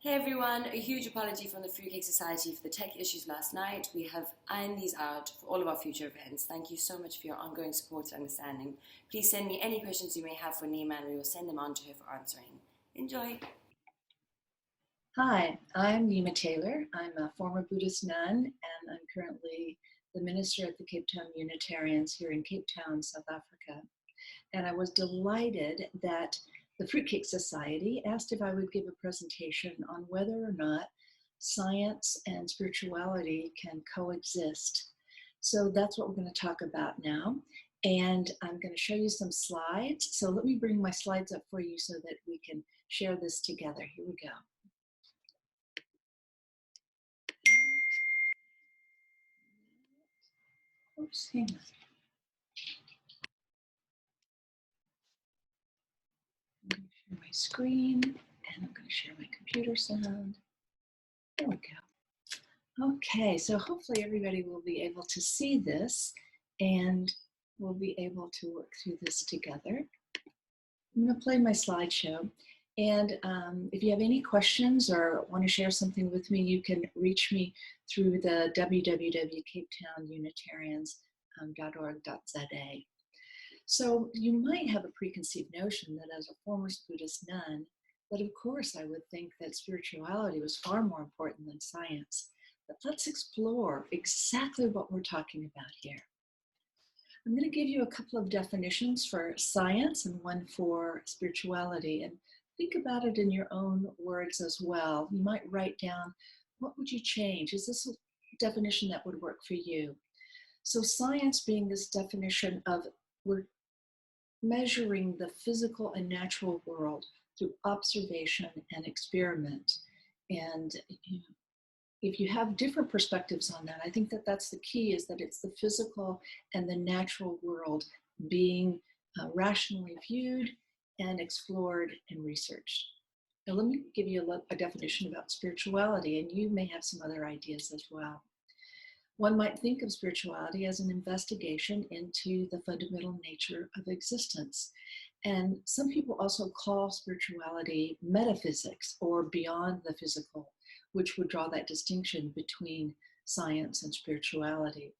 Hey everyone, a huge apology from the Fruitcake Society for the tech issues last night. We have ironed these out for all of our future events. Thank you so much for your ongoing support and understanding. Please send me any questions you may have for Nima and we will send them on to her for answering. Enjoy! Hi, I'm Nima Taylor. I'm a former Buddhist nun, and I'm currently the minister at the Cape Town Unitarians here in Cape Town, South Africa. And I was delighted that the Fruitcake Society asked if I would give a presentation on whether or not science and spirituality can coexist. So that's what we're going to talk about now. And I'm going to show you some slides. So let me bring my slides up for you so that we can share this together. Here we go. Oops, hang on. I'm going to share my screen and I'm going to share my computer sound. There we go. Okay, so hopefully everybody will be able to see this and we'll be able to work through this together. I'm going to play my slideshow. And if you have any questions or want to share something with me, you can reach me through the www.capetownunitarians.org.za. So you might have a preconceived notion that as a former Buddhist nun, that of course I would think that spirituality was far more important than science. But let's explore exactly what we're talking about here. I'm going to give you a couple of definitions for science and one for spirituality, and think about it in your own words as well. You might write down, what would you change? Is this a definition that would work for you? So science being this definition of we're measuring the physical and natural world through observation and experiment. And if you have different perspectives on that, I think that that's the key, is that it's the physical and the natural world being rationally viewed and explored and researched. Now let me give you a definition about spirituality, and you may have some other ideas as well. One might think of spirituality as an investigation into the fundamental nature of existence. And some people also call spirituality metaphysics, or beyond the physical, which would draw that distinction between science and spirituality.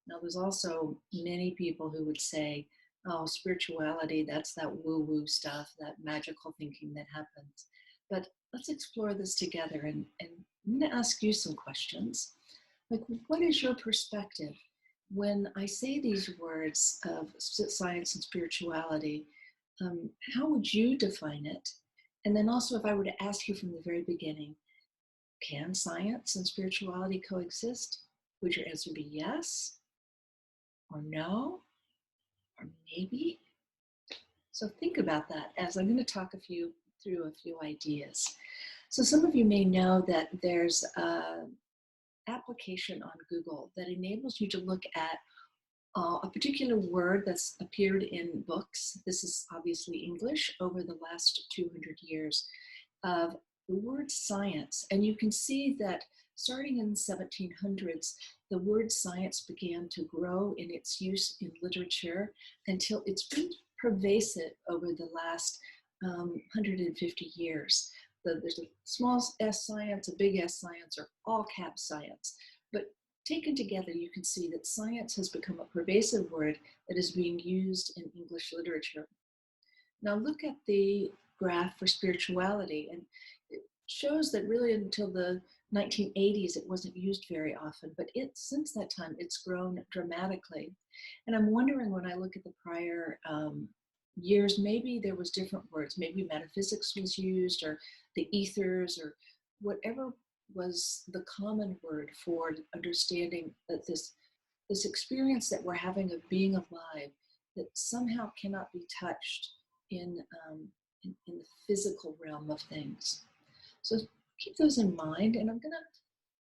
Now, there's also many people who would say, oh, spirituality, that's that woo-woo stuff, that magical thinking that happens. But let's explore this together, and I'm going to ask you some questions. Like, what is your perspective when I say these words of science and spirituality? How would you define it? And then also, if I were to ask you from the very beginning, can science and spirituality coexist? Would your answer be yes, or no, or maybe? So think about that as I'm going to talk through a few ideas. So some of you may know that there's application on Google that enables you to look at a particular word that's appeared in books. This is obviously English over the last 200 years of the word science. And you can see that starting in the 1700s, the word science began to grow in its use in literature until it's been pervasive over the last 150 years. There's a small s science, a big S science, or all cap science. But taken together, you can see that science has become a pervasive word that is being used in English literature. Now look at the graph for spirituality, and it shows that really until the 1980s, it wasn't used very often, but since that time, it's grown dramatically. And I'm wondering, when I look at the prior years, maybe there was different words. Maybe metaphysics was used, or the ethers, or whatever was the common word for understanding that this experience that we're having of being alive, that somehow cannot be touched in the physical realm of things. So keep those in mind, and I'm going to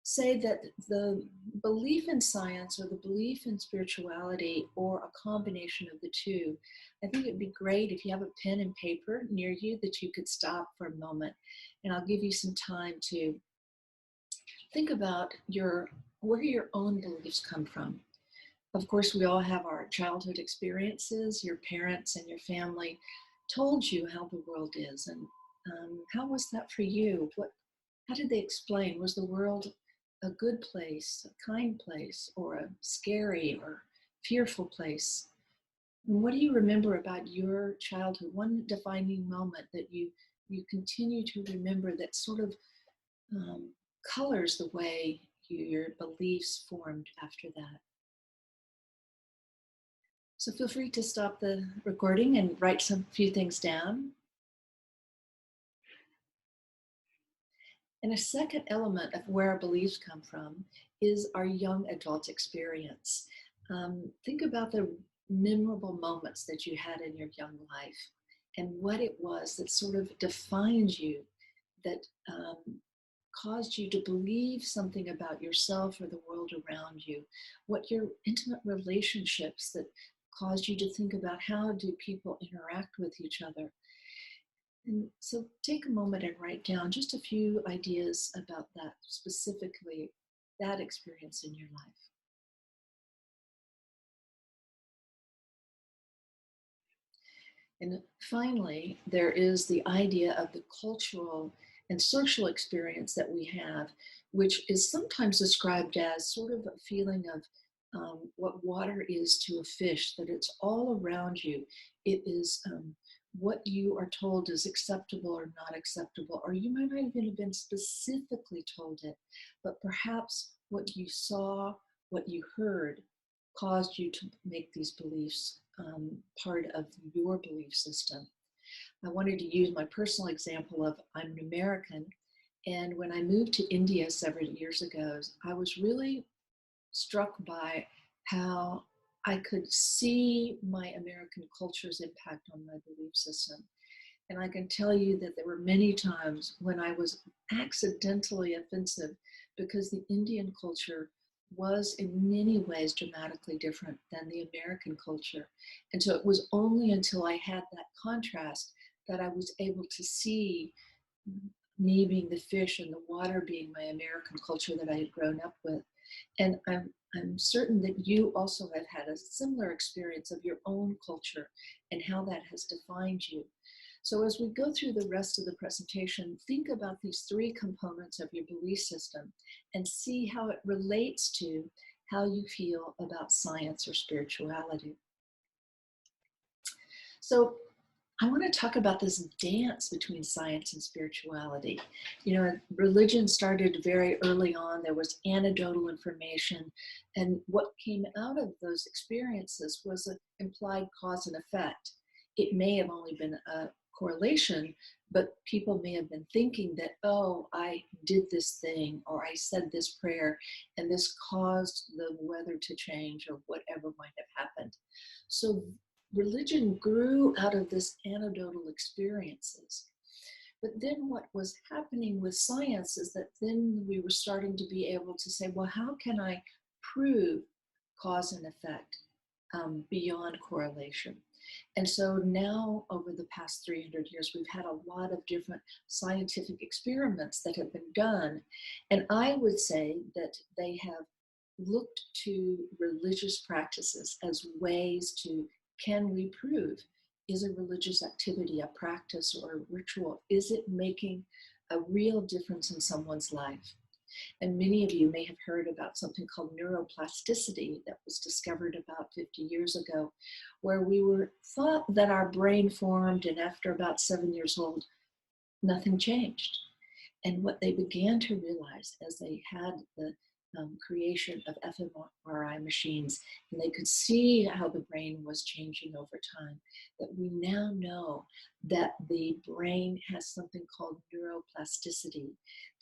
say that the belief in science, or the belief in spirituality, or a combination of the two, I think it'd be great if you have a pen and paper near you that you could stop for a moment, and I'll give you some time to think about where your own beliefs come from. Of course, we all have our childhood experiences. Your parents and your family told you how the world is, and how was that for you? How did they explain? Was the world a good place, a kind place, or a scary or fearful place? And what do you remember about your childhood? One defining moment that you continue to remember that sort of um, colors the way your beliefs formed after that. So feel free to stop the recording and write some few things down. And a second element of where our beliefs come from is our young adult experience. Think about the memorable moments that you had in your young life and what it was that sort of defined you, that caused you to believe something about yourself or the world around you, what your intimate relationships that caused you to think about how do people interact with each other. And so take a moment and write down just a few ideas about that, specifically that experience in your life. And finally, there is the idea of the cultural and social experience that we have, which is sometimes described as sort of a feeling of what water is to a fish, that it's all around you. It is what you are told is acceptable or not acceptable, or you might not even have been specifically told it, but perhaps what you saw, what you heard, caused you to make these beliefs part of your belief system. I wanted to use my personal example of I'm an American, and when I moved to India several years ago, I was really struck by how I could see my American culture's impact on my belief system. And I can tell you that there were many times when I was accidentally offensive because the Indian culture was in many ways dramatically different than the American culture. And so it was only until I had that contrast that I was able to see me being the fish and the water being my American culture that I had grown up with. And I'm certain that you also have had a similar experience of your own culture and how that has defined you. So as we go through the rest of the presentation, think about these three components of your belief system and see how it relates to how you feel about science or spirituality. So I want to talk about this dance between science and spirituality. You know, religion started very early on. There was anecdotal information, and what came out of those experiences was an implied cause and effect. It may have only been a correlation, but people may have been thinking that, oh, I did this thing, or I said this prayer, and this caused the weather to change, or whatever might have happened. So religion grew out of this anecdotal experiences. But then what was happening with science is that then we were starting to be able to say, well, how can I prove cause and effect beyond correlation? And so now, over the past 300 years, we've had a lot of different scientific experiments that have been done. And I would say that they have looked to religious practices as ways to, can we prove, is a religious activity, a practice, or a ritual, is it making a real difference in someone's life? And many of you may have heard about something called neuroplasticity that was discovered about 50 years ago, where we were thought that our brain formed, and after about 7 years old, nothing changed. And what they began to realize as they had the creation of fMRI machines, and they could see how the brain was changing over time, that we now know that the brain has something called neuroplasticity,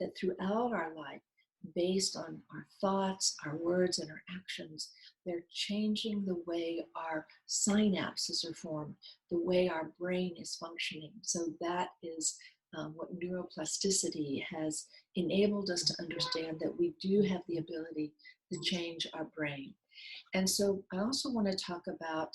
that throughout our life, based on our thoughts, our words, and our actions, they're changing the way our synapses are formed, the way our brain is functioning. So that is what neuroplasticity has enabled us to understand, that we do have the ability to change our brain. And so I also want to talk about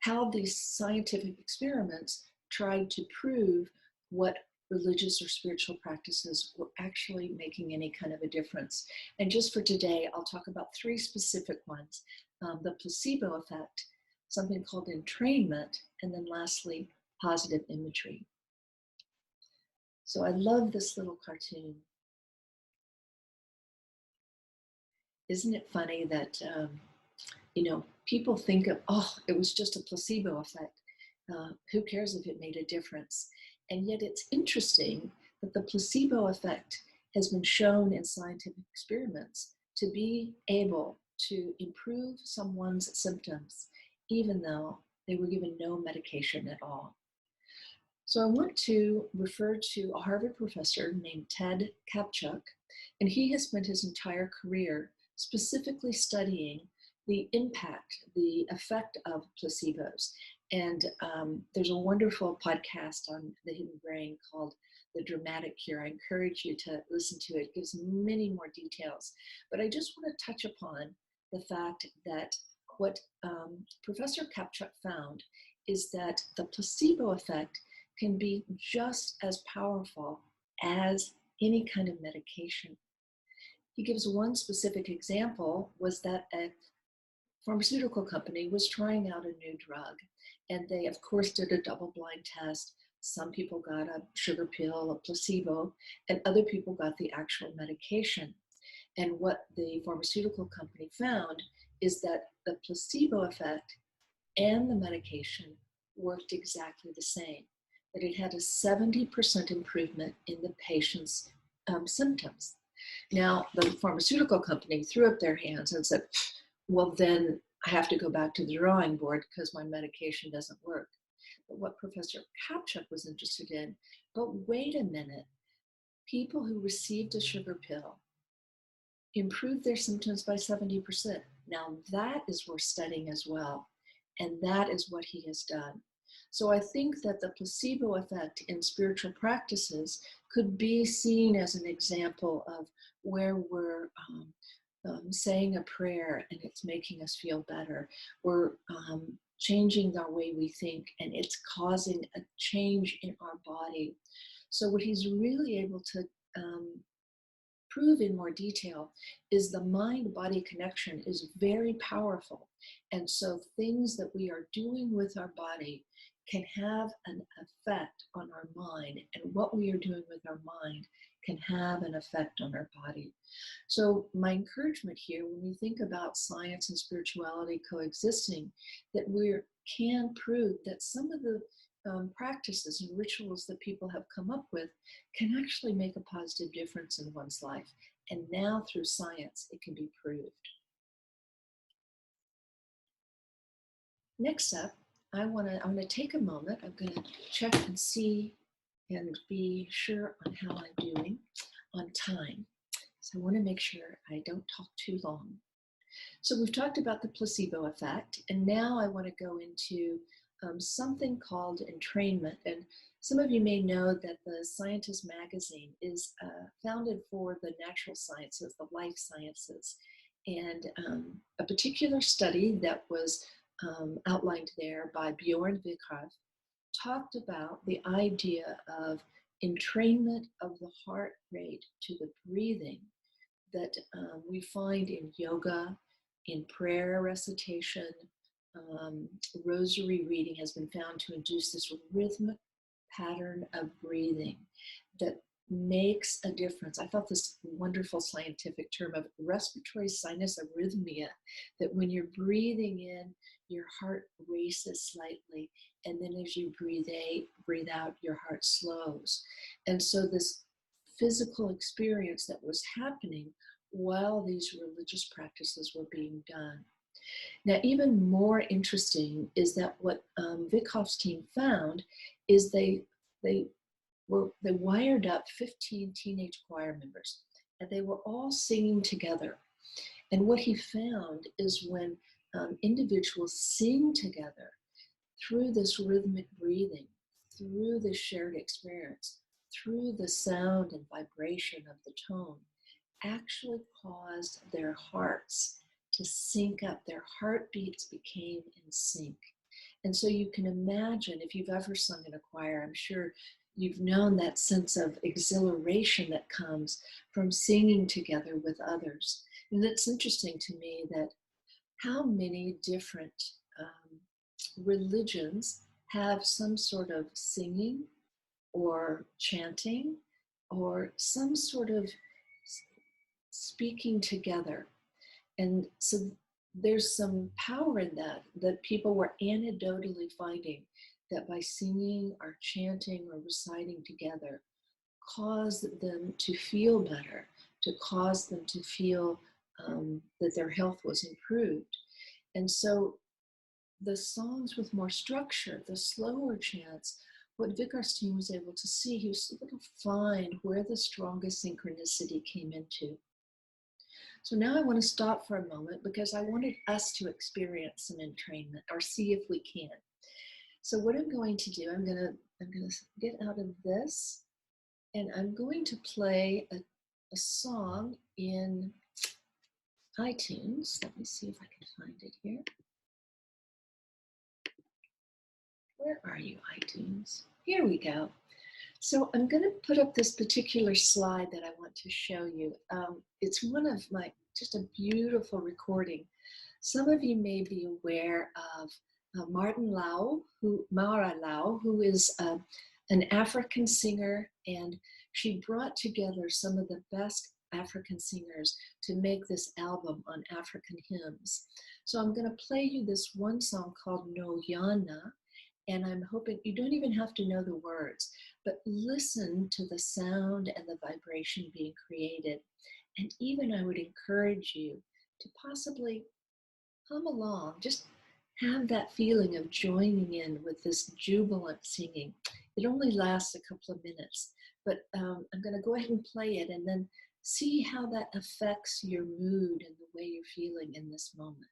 how these scientific experiments tried to prove what religious or spiritual practices were actually making any kind of a difference. And just for today, I'll talk about three specific ones: the placebo effect, something called entrainment, and then lastly, positive imagery. So I love this little cartoon. Isn't it funny that, people think of, oh, it was just a placebo effect. Who cares if it made a difference? And yet it's interesting that the placebo effect has been shown in scientific experiments to be able to improve someone's symptoms, even though they were given no medication at all. So I want to refer to a Harvard professor named Ted Kapchuk, and he has spent his entire career specifically studying the impact, the effect of placebos. And there's a wonderful podcast on the hidden brain called The Dramatic Cure. I encourage you to listen to it. It gives many more details. But I just want to touch upon the fact that what Professor Kapchuk found is that the placebo effect can be just as powerful as any kind of medication. He gives one specific example, was that a pharmaceutical company was trying out a new drug, and they of course did a double-blind test. Some people got a sugar pill, a placebo, and other people got the actual medication. And what the pharmaceutical company found is that the placebo effect and the medication worked exactly the same, that it had a 70% improvement in the patient's symptoms. Now, the pharmaceutical company threw up their hands and said, well, then I have to go back to the drawing board because my medication doesn't work. But what Professor Kapchuk was interested in, but wait a minute, people who received a sugar pill improved their symptoms by 70%. Now that is worth studying as well. And that is what he has done. So I think that the placebo effect in spiritual practices could be seen as an example of where we're saying a prayer and it's making us feel better. We're changing our way we think and it's causing a change in our body. So what he's really able to prove in more detail is the mind-body connection is very powerful. And so things that we are doing with our body can have an effect on our mind, and what we are doing with our mind can have an effect on our body. So my encouragement here, when we think about science and spirituality coexisting, that we can prove that some of the practices and rituals that people have come up with can actually make a positive difference in one's life. And now through science, it can be proved. Next up, I'm going to take a moment. I'm going to check and see and be sure on how I'm doing on time. So I want to make sure I don't talk too long. So we've talked about the placebo effect, and now I want to go into something called entrainment. And some of you may know that the Scientist magazine is founded for the natural sciences, the life sciences. And a particular study that was outlined there by Bjorn Vikhoff talked about the idea of entrainment of the heart rate to the breathing that we find in yoga, in prayer recitation. Rosary reading has been found to induce this rhythmic pattern of breathing that makes a difference. I thought this wonderful scientific term of respiratory sinus arrhythmia, that when you're breathing in, your heart races slightly, and then as you breathe out, your heart slows. And so this physical experience that was happening while these religious practices were being done. Now, even more interesting is that what Vikhoff's team found is they wired up 15 teenage choir members, and they were all singing together. And what he found is when individuals sing together through this rhythmic breathing, through this shared experience, through the sound and vibration of the tone, actually caused their hearts to sync up. Their heartbeats became in sync. And so you can imagine, if you've ever sung in a choir, I'm sure you've known that sense of exhilaration that comes from singing together with others. And it's interesting to me that how many different religions have some sort of singing or chanting or some sort of speaking together. And so there's some power in that, that people were anecdotally finding that by singing or chanting or reciting together caused them to feel better, to cause them to feel that their health was improved. And so the songs with more structure, the slower chants, what Vikarstein was able to see, he was able to find where the strongest synchronicity came into. So now I want to stop for a moment because I wanted us to experience some entrainment or see if we can. So what I'm going to do, I'm gonna get out of this and I'm going to play a song in iTunes. Let me see if I can find it here. Where are you, iTunes? Here we go. So I'm going to put up this particular slide that I want to show you. It's one of my, just a beautiful recording. Some of you may be aware of Mara Lau, who is an African singer, and she brought together some of the best African singers to make this album on African hymns. So I'm going to play you this one song called No Yana, and I'm hoping you don't even have to know the words, but listen to the sound and the vibration being created. And even I would encourage you to possibly hum along, just have that feeling of joining in with this jubilant singing. It only lasts a couple of minutes, but I'm going to go ahead and play it and then see how that affects your mood and the way you're feeling in this moment.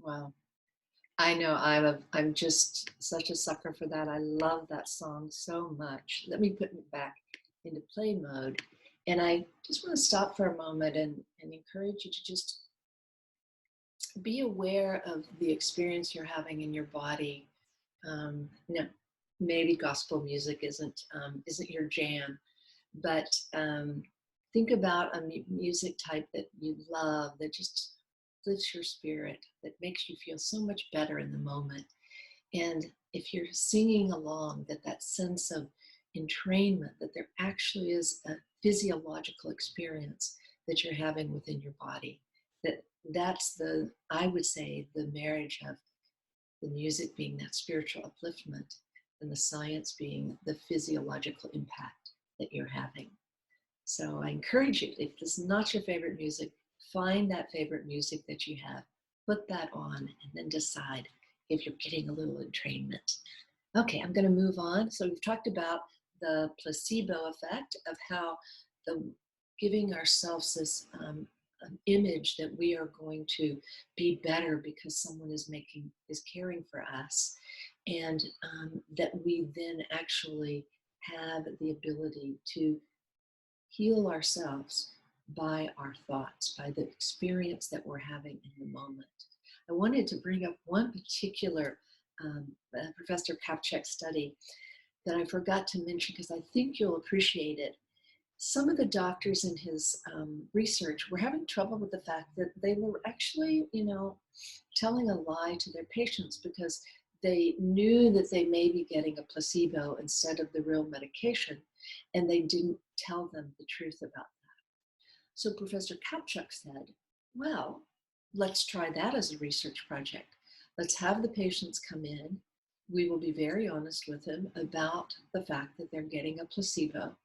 Wow. I know I'm just such a sucker for that. I love that song so much. Let me put it back into play mode. And I just want to stop for a moment and encourage you to just be aware of the experience you're having in your body. Maybe gospel music isn't your jam, but think about a music type that you love, that just lifts your spirit, that makes you feel so much better in the moment. And if you're singing along, that sense of entrainment, that there actually is a physiological experience that you're having within your body. That's the, I would say, the marriage of the music being that spiritual upliftment and the science being the physiological impact that you're having. So I encourage you, if this is not your favorite music, find that favorite music that you have, put that on, and then decide if you're getting a little entrainment. Okay, I'm going to move on. So we've talked about the placebo effect of how the giving ourselves this an image that we are going to be better because someone is caring for us, and that we then actually have the ability to heal ourselves by our thoughts, by the experience that we're having in the moment. I wanted to bring up one particular Professor Kapchak study that I forgot to mention because I think you'll appreciate it. Some of the doctors in his research were having trouble with the fact that they were actually, telling a lie to their patients because they knew that they may be getting a placebo instead of the real medication, and they didn't tell them the truth about that. So Professor Kapchuk said, well, let's try that as a research project. Let's have the patients come in. We will be very honest with them about the fact that they're getting a placebo,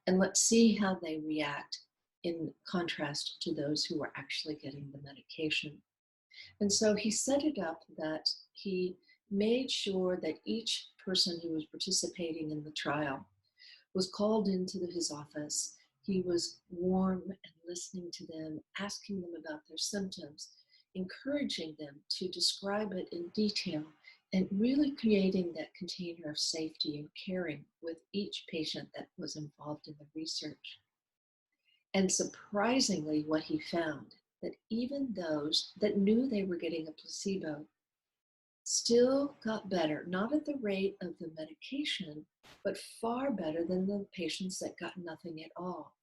and let's see how they react in contrast to those who are actually getting the medication. And so he set it up that he made sure that each person who was participating in the trial was called into his office. He was warm and listening to them, asking them about their symptoms, encouraging them to describe it in detail, and really creating that container of safety and caring with each patient that was involved in the research. And surprisingly, what he found, that even those that knew they were getting a placebo still got better, not at the rate of the medication, but far better than the patients that got nothing at all.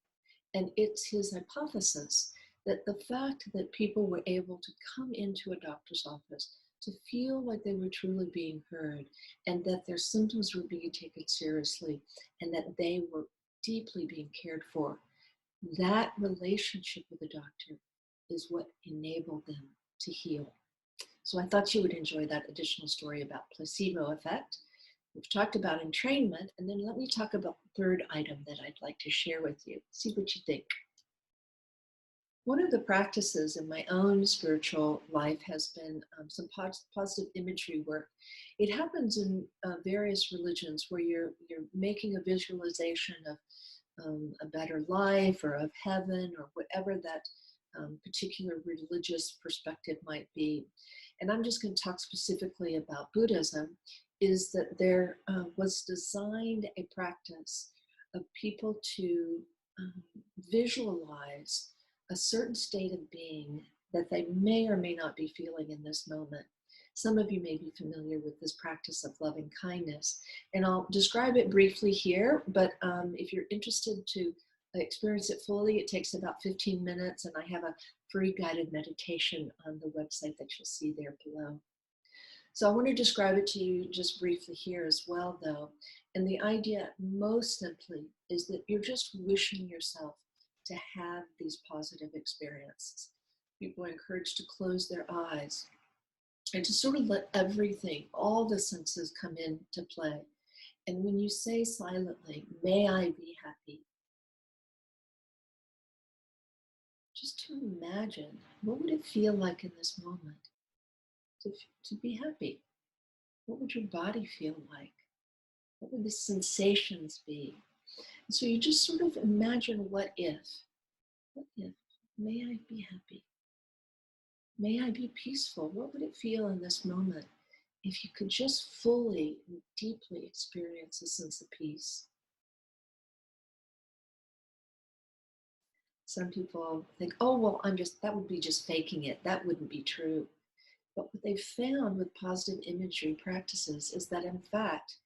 And it's his hypothesis that the fact that people were able to come into a doctor's office to feel like they were truly being heard, and that their symptoms were being taken seriously, and that they were deeply being cared for, that relationship with the doctor is what enabled them to heal. So I thought you would enjoy that additional story about placebo effect. We've talked about entrainment, and then let me talk about the third item that I'd like to share with you. See what you think. One of the practices in my own spiritual life has been some positive imagery work. It happens in various religions where you're making a visualization of a better life or of heaven or whatever that particular religious perspective might be. And I'm just going to talk specifically about Buddhism, is that there was designed a practice of people to visualize a certain state of being that they may or may not be feeling in this moment. Some of you may be familiar with this practice of loving kindness, and I'll describe it briefly here, but if you're interested to experience it fully, it takes about 15 minutes, and I have a free guided meditation on the website that you'll see there below. So I want to describe it to you just briefly here as well, though. And the idea, most simply, is that you're just wishing yourself to have these positive experiences. People are encouraged to close their eyes and to sort of let everything, all the senses come into play. And when you say silently, may I be happy, just to imagine, what would it feel like in this moment to be happy? What would your body feel like? What would the sensations be? And so you just sort of imagine what if, may I be happy? May I be peaceful? What would it feel in this moment if you could just fully and deeply experience a sense of peace? Some people think, oh, well, that would be just faking it. That wouldn't be true. But what they've found with positive imagery practices is that, in fact,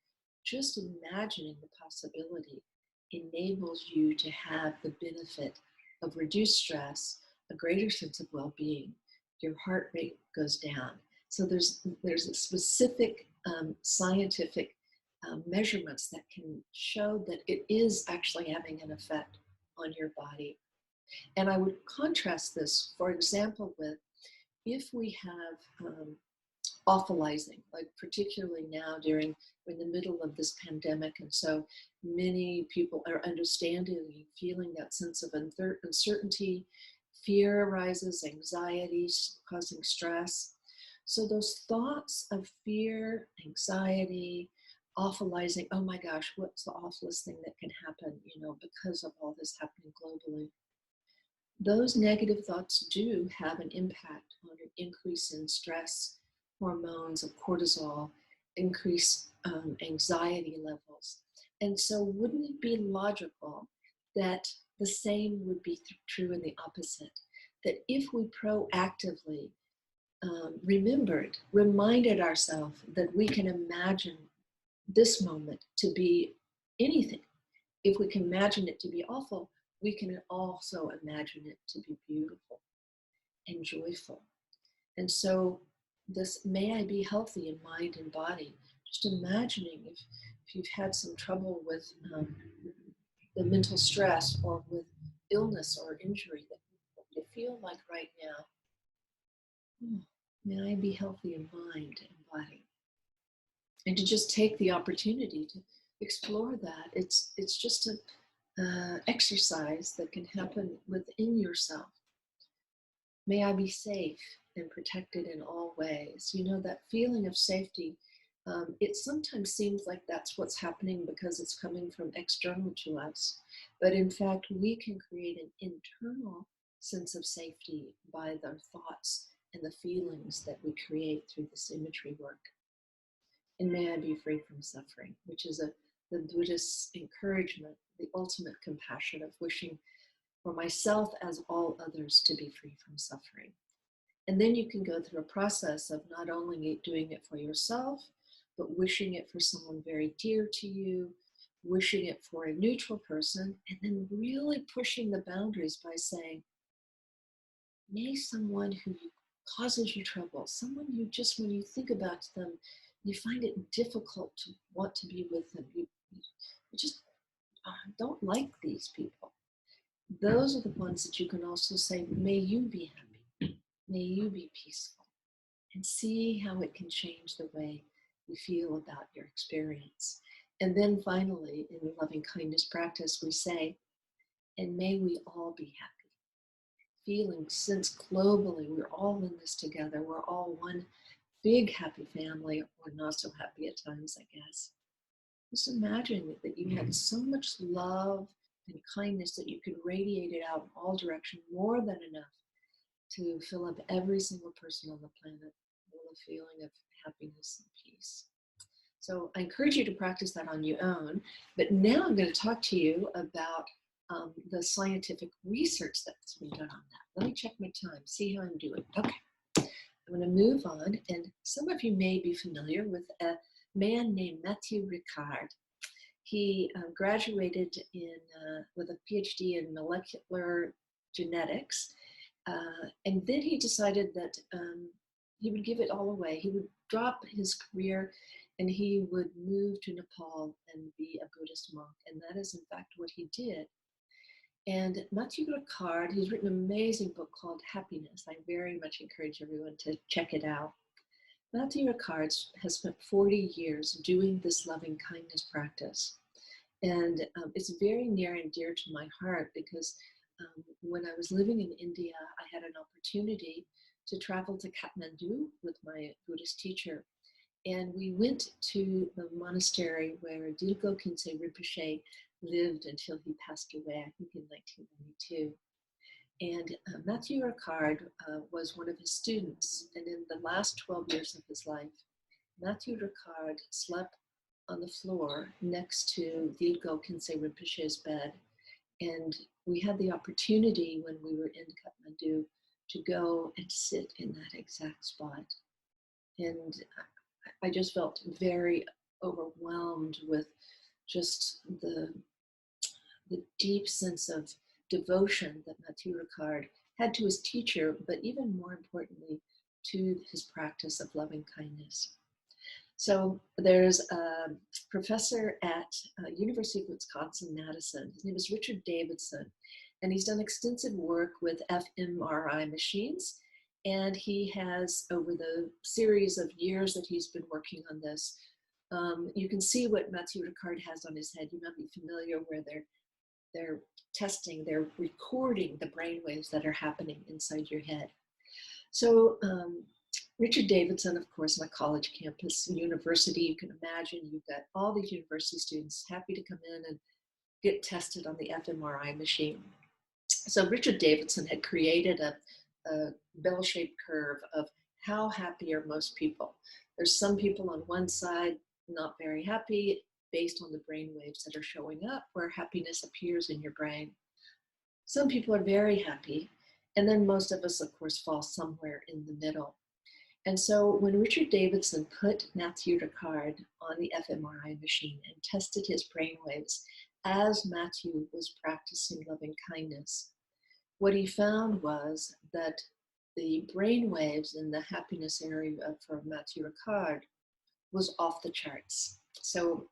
just imagining the possibility enables you to have the benefit of reduced stress, a greater sense of well-being. Your heart rate goes down. So there's a specific scientific measurements that can show that it is actually having an effect on your body. And I would contrast this, for example, with if we have awfulizing, like particularly now during we're in the middle of this pandemic, and so many people are understanding and feeling that sense of uncertainty, fear arises, anxiety causing stress. So those thoughts of fear, anxiety, awfulizing, oh my gosh, what's the awfulest thing that can happen, because of all this happening globally? Those negative thoughts do have an impact on an increase in stress hormones of cortisol, increase anxiety levels. And so wouldn't it be logical that the same would be true in the opposite? That if we proactively reminded ourselves that we can imagine this moment to be anything. If we can imagine it to be awful, we can also imagine it to be beautiful and joyful. And so this, may I be healthy in mind and body, just imagining if you've had some trouble with the mental stress or with illness or injury, that what you feel like right now, may I be healthy in mind and body. And to just take the opportunity to explore that. It's just an exercise that can happen within yourself. May I be safe and protected in all ways. That feeling of safety, it sometimes seems like that's what's happening because it's coming from external to us. But in fact, we can create an internal sense of safety by the thoughts and the feelings that we create through this imagery work. And may I be free from suffering, which is the Buddhist encouragement, the ultimate compassion of wishing for myself as all others to be free from suffering. And then you can go through a process of not only doing it for yourself, but wishing it for someone very dear to you, wishing it for a neutral person, and then really pushing the boundaries by saying, may someone who causes you trouble, someone you just, when you think about them, you find it difficult to want to be with them. You just don't like these people. Those are the ones that you can also say, may you be happy, may you be peaceful, and see how it can change the way you feel about your experience. And then finally, in the loving kindness practice, we say, and may we all be happy. Feeling, since globally we're all in this together, we're all one big happy family, or not so happy at times, I guess. Just imagine that you had so much love and kindness that you could radiate it out in all directions, more than enough to fill up every single person on the planet with a feeling of happiness and peace. So I encourage you to practice that on your own. But now I'm going to talk to you about the scientific research that's been done on that. Let me check my time, see how I'm doing. Okay. I'm going to move on, and some of you may be familiar with a man named Matthew Ricard. He graduated with a PhD in molecular genetics, and then he decided that he would give it all away. He would drop his career, and he would move to Nepal and be a Buddhist monk, and that is in fact what he did. And Matthew Ricard, he's written an amazing book called Happiness. I very much encourage everyone to check it out. Matthew Ricard has spent 40 years doing this loving kindness practice. And it's very near and dear to my heart because when I was living in India, I had an opportunity to travel to Kathmandu with my Buddhist teacher. And we went to the monastery where Dilgo Khyentse Rinpoche lived until he passed away, I think in 1992. And Matthew Ricard was one of his students. And in the last 12 years of his life, Matthew Ricard slept on the floor next to Dilgo Khyentse Rinpoche's bed. And we had the opportunity when we were in Kathmandu to go and sit in that exact spot. And I just felt very overwhelmed with just the deep sense of devotion that Matthew Ricard had to his teacher, but even more importantly, to his practice of loving kindness. So there's a professor at University of Wisconsin-Madison. His name is Richard Davidson, And he's done extensive work with fMRI machines. And he has, over the series of years that he's been working on this, you can see what Mathieu Ricard has on his head. You might be familiar where they're testing, they're recording the brain waves that are happening inside your head. So Richard Davidson, of course, on a college campus, university, you can imagine you've got all these university students happy to come in and get tested on the fMRI machine. So Richard Davidson had created a bell-shaped curve of how happy are most people. There's some people on one side not very happy based on the brain waves that are showing up where happiness appears in your brain. Some people are very happy, and then most of us, of course, fall somewhere in the middle. And so when Richard Davidson put Mathieu Ricard on the fMRI machine and tested his brain waves as Mathieu was practicing loving kindness, what he found was that the brain waves in the happiness area for Mathieu Ricard was off the charts. So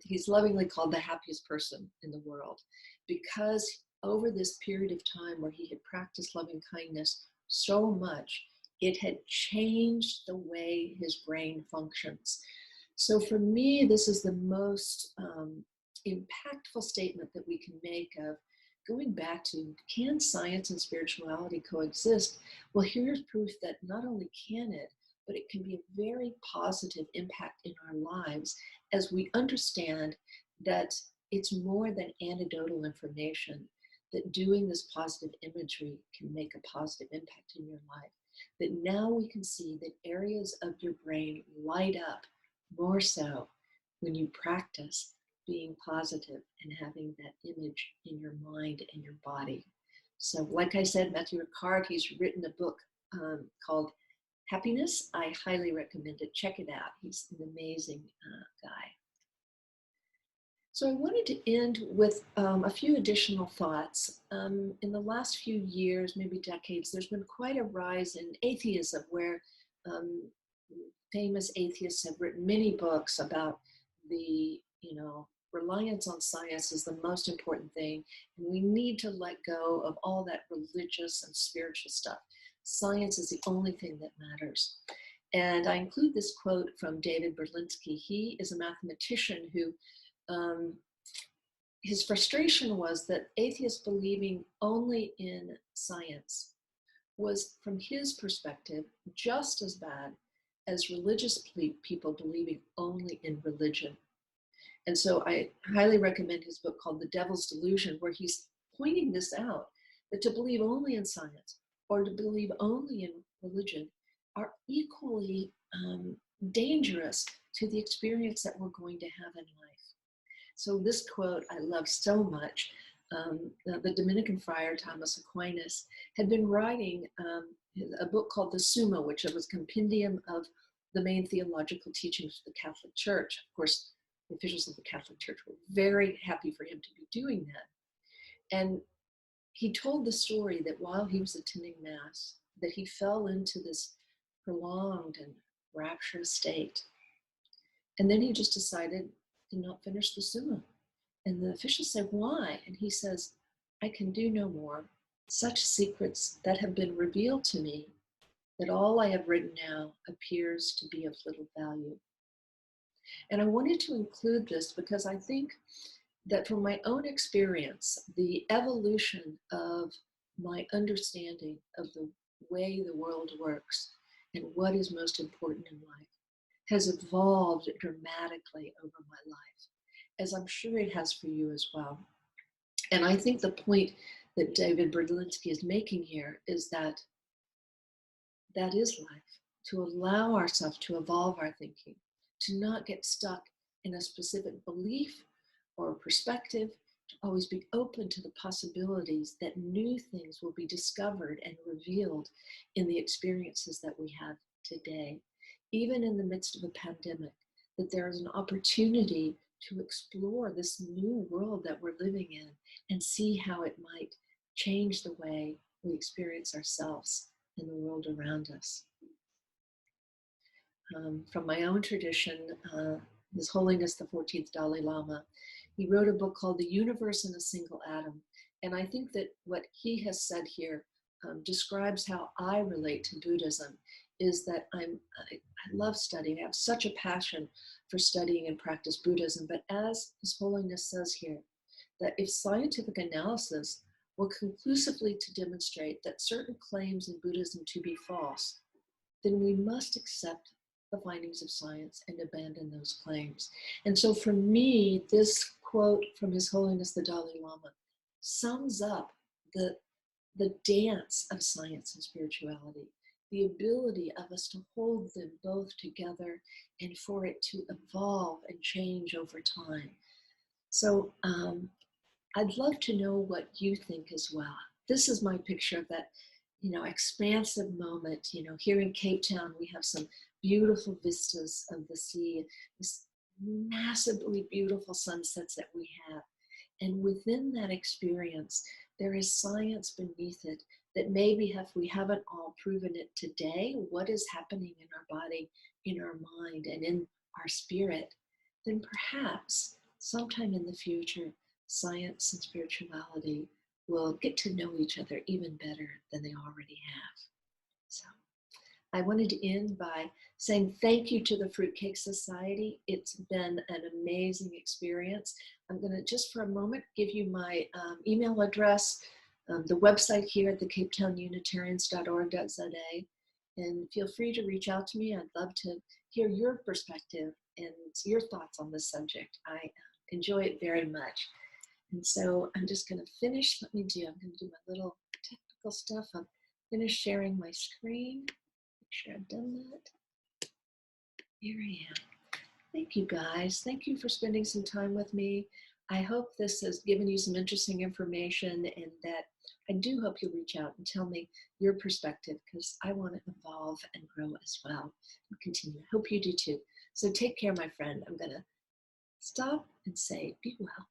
he's lovingly called the happiest person in the world because over this period of time where he had practiced loving kindness so much, it had changed the way his brain functions. So for me, this is the most impactful statement that we can make of going back to, can science and spirituality coexist? Well, here's proof that not only can it, but it can be a very positive impact in our lives as we understand that it's more than anecdotal information, that doing this positive imagery can make a positive impact in your life. That now we can see that areas of your brain light up more so when you practice being positive and having that image in your mind and your body. So like I said, Mathieu Ricard, he's written a book called Happiness. I highly recommend it. Check it out. He's an amazing guy. So I wanted to end with a few additional thoughts. In the last few years, maybe decades, there's been quite a rise in atheism where famous atheists have written many books about the, reliance on science is the most important thing. And we need to let go of all that religious and spiritual stuff. Science is the only thing that matters. And I include this quote from David Berlinski. He is a mathematician who his frustration was that atheists believing only in science was, from his perspective, just as bad as religious people believing only in religion. And so I highly recommend his book called The Devil's Delusion, where he's pointing this out, that to believe only in science or to believe only in religion are equally dangerous to the experience that we're going to have in life. So this quote I love so much. The Dominican friar Thomas Aquinas had been writing a book called the Summa, which was a compendium of the main theological teachings of the Catholic Church. Of course, the officials of the Catholic Church were very happy for him to be doing that. And he told the story that while he was attending Mass, that he fell into this prolonged and rapturous state. And then he just decided to not finish the Summa. And the officials said, why? And he says, I can do no more. Such secrets that have been revealed to me, that all I have written now appears to be of little value. And I wanted to include this because I think that from my own experience, the evolution of my understanding of the way the world works and what is most important in life has evolved dramatically over my life, as I'm sure it has for you as well. And I think the point that David Berlinski is making here is that that is life, to allow ourselves to evolve our thinking, to not get stuck in a specific belief or perspective, to always be open to the possibilities that new things will be discovered and revealed in the experiences that we have today. Even in the midst of a pandemic, that there is an opportunity to explore this new world that we're living in and see how it might change the way we experience ourselves and the world around us. From my own tradition, His Holiness the 14th Dalai Lama, he wrote a book called The Universe in a Single Atom. And I think that what he has said here describes how I relate to Buddhism, is that I love studying. I have such a passion for studying and practice Buddhism. But as His Holiness says here, that if scientific analysis will conclusively to demonstrate that certain claims in Buddhism to be false, then we must accept the findings of science and abandon those claims. And so for me, this quote from His Holiness the Dalai Lama sums up the dance of science and spirituality, the ability of us to hold them both together and for it to evolve and change over time. So I'd love to know what you think as well. This is my picture of that, expansive moment. Here in Cape Town, we have some beautiful vistas of the sea, this massively beautiful sunsets that we have. And within that experience, there is science beneath it that maybe if we haven't all proven it today, what is happening in our body, in our mind, and in our spirit, then perhaps sometime in the future, science and spirituality will get to know each other even better than they already have. So I wanted to end by saying thank you to the Fruitcake Society. It's been an amazing experience. I'm going to just for a moment give you my email address, the website here at the CapetownUnitarians.org.za, and feel free to reach out to me. I'd love to hear your perspective and your thoughts on this subject. I enjoy it very much. And so I'm just going to finish. I'm going to do my little technical stuff. I'm finished sharing my screen. Make sure I've done that. Here I am. Thank you guys. Thank you for spending some time with me. I hope this has given you some interesting information, and that I do hope you'll reach out and tell me your perspective, because I want to evolve and grow as well and continue. I hope you do too. So take care, my friend. I'm going to stop and say, be well.